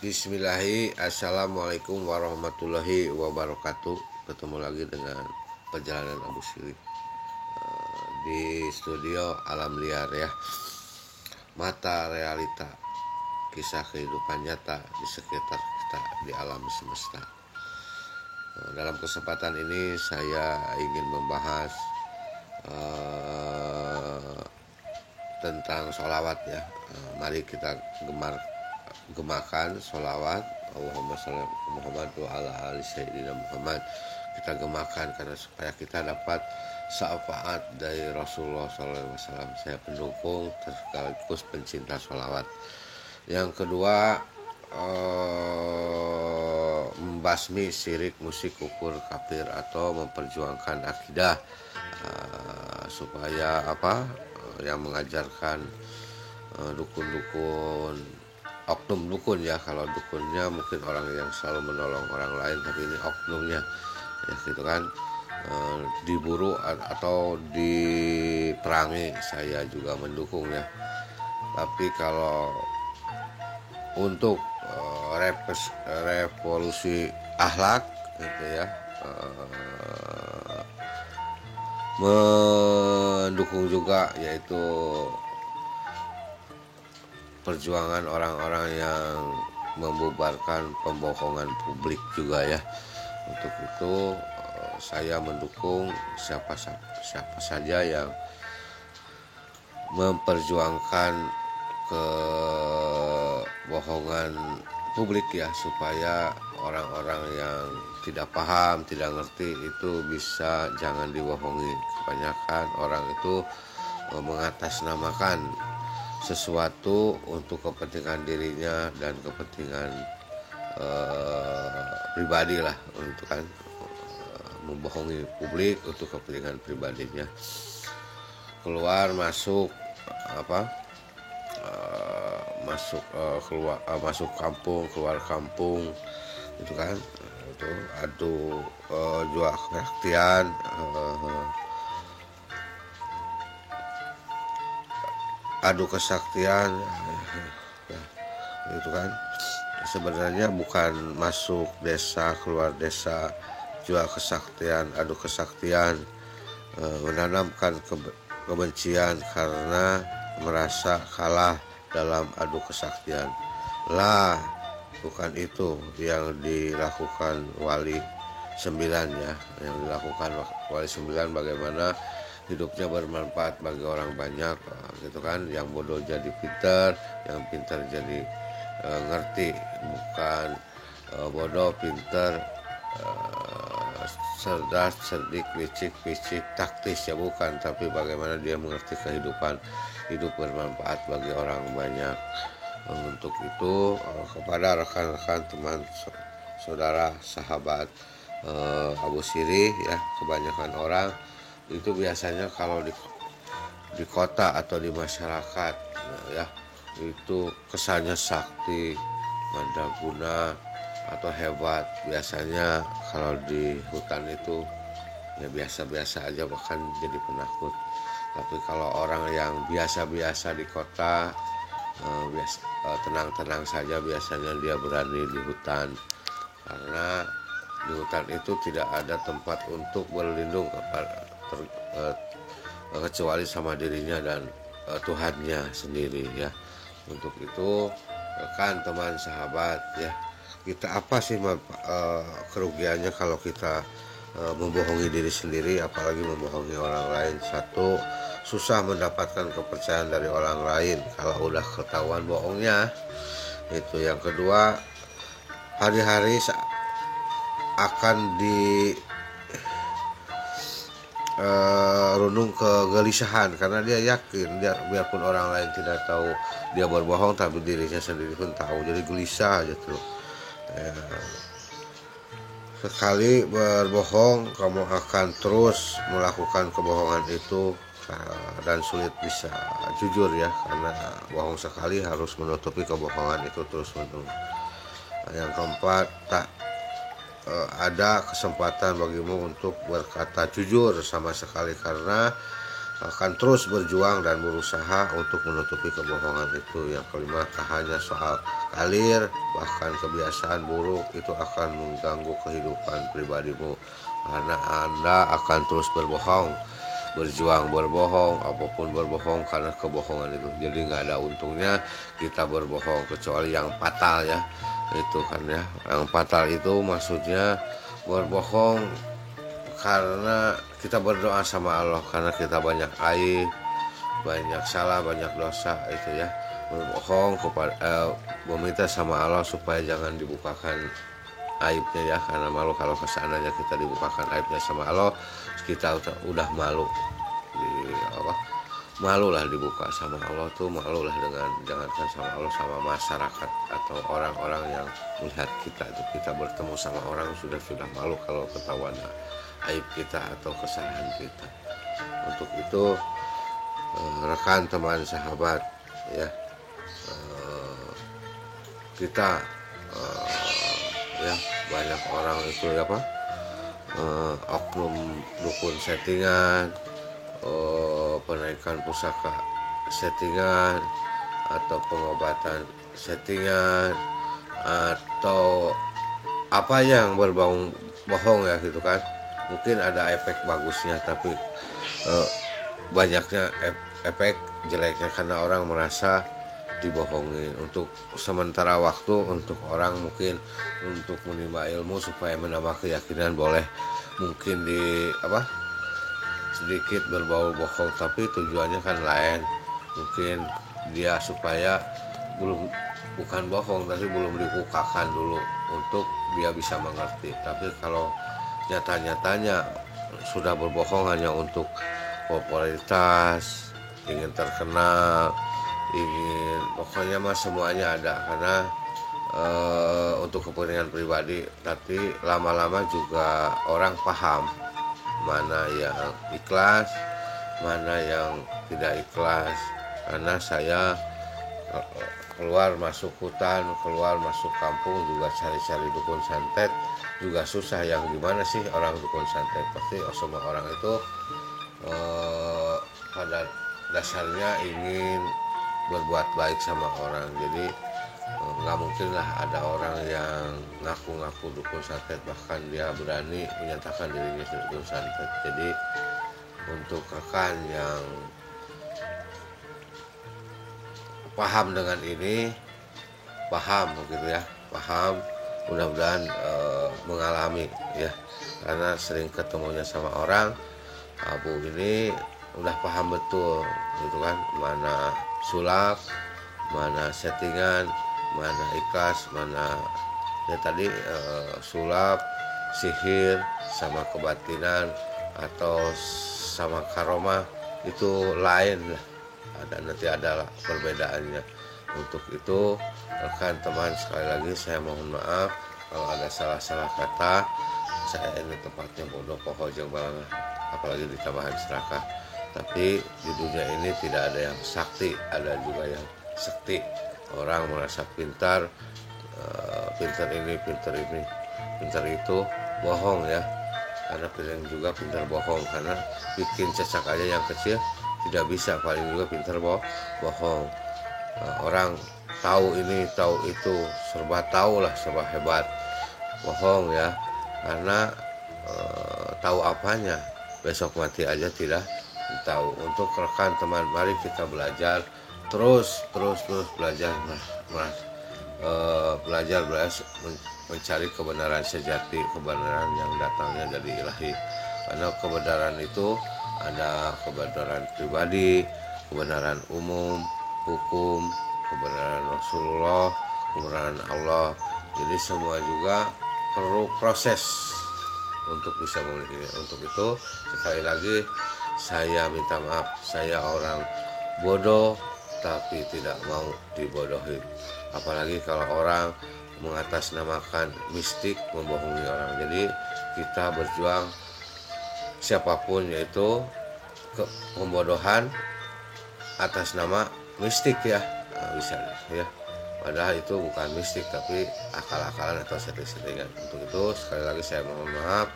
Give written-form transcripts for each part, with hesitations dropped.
Bismillahi, assalamualaikum warahmatullahi wabarakatuh. Ketemu lagi dengan perjalanan Abu Siri di studio Alam Liar ya. Mata realita, kisah kehidupan nyata di sekitar kita di alam semesta. Dalam kesempatan ini saya ingin membahas tentang sholawat ya. Mari kita gemakan sholawat Allahumma sholli Muhammad wa ala ali sayyidina Muhammad. Kita gemakan karena supaya kita dapat syafaat dari Rasulullah SAW. Saya pendukung sekaligus pencinta sholawat. Yang kedua, membasmi syirik, musik, kufur, kafir atau memperjuangkan akidah supaya yang mengajarkan dukun-dukun, oknum dukun ya. Kalau dukunnya mungkin orang yang selalu menolong orang lain, tapi ini oknumnya ya gitu kan, diburu atau diperangi, saya juga mendukungnya. Tapi kalau untuk revolusi akhlak gitu ya, mendukung juga, yaitu perjuangan orang-orang yang membubarkan pembohongan publik juga ya. Untuk itu saya mendukung siapa saja yang memperjuangkan kebohongan publik ya, supaya orang-orang yang tidak paham, tidak ngerti itu bisa jangan dibohongi. Kebanyakan orang itu mengatasnamakan sesuatu untuk kepentingan dirinya dan kepentingan pribadi lah, untuk kan membohongi publik untuk kepentingan pribadinya. Keluar masuk masuk kampung, keluar kampung itu kan, itu adu jual kesaktian, adu kesaktian itu kan sebenarnya bukan masuk desa keluar desa jual kesaktian, adu kesaktian, menanamkan kebencian karena merasa kalah dalam adu kesaktian lah. Bukan itu yang dilakukan Wali 9 ya. Yang dilakukan Wali 9 bagaimana hidupnya bermanfaat bagi orang banyak gitu kan. Yang bodoh jadi pintar, yang pintar jadi ngerti. Bukan bodoh pintar cerdas, cerdik, licik, taktis ya, bukan, tapi bagaimana dia mengerti kehidupan, hidup bermanfaat bagi orang banyak. Untuk itu kepada rekan-rekan, teman, saudara, sahabat Abu Siri ya, kebanyakan orang itu biasanya kalau di kota atau di masyarakat ya, itu kesannya sakti, mandaguna atau hebat. Biasanya kalau di hutan itu ya biasa-biasa aja, bahkan jadi penakut. Tapi kalau orang yang biasa-biasa di kota, tenang-tenang saja, biasanya dia berani di hutan, karena di hutan itu tidak ada tempat untuk berlindung kecuali sama dirinya dan Tuhannya sendiri ya. Untuk itu rekan, teman, sahabat ya, kita apa sih kerugiannya kalau kita membohongi diri sendiri, apalagi membohongi orang lain? Satu, susah mendapatkan kepercayaan dari orang lain kalau udah ketahuan bohongnya. Itu yang kedua, hari-hari akan runung kegelisahan karena dia yakin, biarpun orang lain tidak tahu dia berbohong, tapi dirinya sendiri pun tahu, jadi gelisah aja tuh. Sekali berbohong, kamu akan terus melakukan kebohongan itu dan sulit bisa jujur ya, karena bohong sekali harus menutupi kebohongan itu terus menerus. Yang keempat, tak ada kesempatan bagimu untuk berkata jujur sama sekali, karena akan terus berjuang dan berusaha untuk menutupi kebohongan itu. Yang kelima, hanya soal kalir, bahkan kebiasaan buruk itu akan mengganggu kehidupan pribadimu karena Anda akan terus berbohong, berjuang berbohong, apapun berbohong karena kebohongan itu. Jadi nggak ada untungnya kita berbohong kecuali yang fatal ya, itu kan ya. Yang fatal itu maksudnya berbohong karena kita berdoa sama Allah, karena kita banyak aib, banyak salah, banyak dosa itu ya. Berbohong kepada meminta sama Allah supaya jangan dibukakan aibnya ya, karena malu kalau kesananya kita dibukakan aibnya sama Allah, kita udah malu malu lah dibuka sama Allah tuh, malu lah dengan jangankan sama Allah, sama masyarakat atau orang-orang yang melihat kita itu. Kita bertemu sama orang sudah malu kalau ketahuan aib kita atau kesalahan kita. Untuk itu rekan, teman, sahabat ya, kita ya banyak orang itu apa oknum dukun settingan, penaikan pusaka settingan, atau pengobatan settingan, atau apa yang berbau bohong ya gitu kan. Mungkin ada efek bagusnya, tapi banyaknya efek jeleknya karena orang merasa dibohongin untuk sementara waktu. Untuk orang mungkin untuk menimba ilmu supaya menambah keyakinan, boleh mungkin di sedikit berbau bohong, tapi tujuannya kan lain. Mungkin dia supaya bukan bohong tapi belum dibukakan dulu untuk dia bisa mengerti. Tapi kalau nyata-nyatanya sudah berbohong hanya untuk popularitas, ingin terkenal, ingin pokoknya mah semuanya ada, karena untuk kepentingan pribadi. Tapi lama-lama juga orang paham mana yang ikhlas, mana yang tidak ikhlas. Karena saya keluar masuk hutan, keluar masuk kampung juga cari-cari dukun santet juga susah. Yang gimana sih orang dukun santet? Pasti semua orang itu pada dasarnya ingin berbuat baik sama orang. Jadi nggak mungkin lah ada orang yang ngaku-ngaku dukun santet bahkan dia berani menyatakan dirinya dukun santet. Jadi untuk rekan yang paham dengan ini, paham begitu ya, paham, mudah-mudahan mengalami ya, karena sering ketemunya sama orang abu ini udah paham betul gitu kan, mana sulap, mana settingan, mana ikhlas, mana ya tadi sulap, sihir, sama kebatinan atau sama karomah itu lain lah, nanti ada perbedaannya. Untuk itu rekan, teman, sekali lagi saya mohon maaf kalau ada salah-salah kata. Saya ini tempatnya bodoh poho jeung balanga, apalagi ditambahan serakah. Tapi di dunia ini tidak ada yang sakti, ada juga yang sekti. Orang merasa pintar, pintar ini, pintar itu, bohong ya. Karena pintar juga pintar bohong, karena bikin cecak aja yang kecil tidak bisa, paling juga pintar bohong. Orang tahu ini, tahu itu, serba tahu lah, serba hebat, bohong ya. Karena tahu apanya, besok mati aja tidak tahu. Untuk rekan, teman, mari kita belajar terus belajar, belajar mencari kebenaran sejati, kebenaran yang datangnya dari ilahi. Karena kebenaran itu ada kebenaran pribadi, kebenaran umum, hukum, kebenaran Rasulullah, kebenaran Allah. Jadi semua juga perlu proses untuk bisa memiliki. Untuk itu sekali lagi saya minta maaf, saya orang bodoh tapi tidak mau dibodohi. Apalagi kalau orang mengatasnamakan mistik, membohongi orang. Jadi kita berjuang siapapun, yaitu pembodohan atas nama mistik ya, bisa ya, padahal itu bukan mistik tapi akal-akalan atau setting-settingan. Untuk itu sekali lagi saya mohon maaf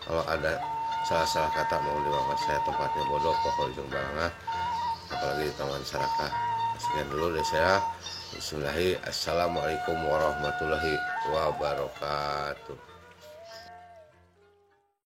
kalau ada salah-salah kata mau dimakan saya tempatnya bodoh pokok ujung balangah apalagi di taman Saraka. Sekian dulu dari saya. Bismillahirrahmanirrahim. Assalamualaikum warahmatullahi wabarakatuh.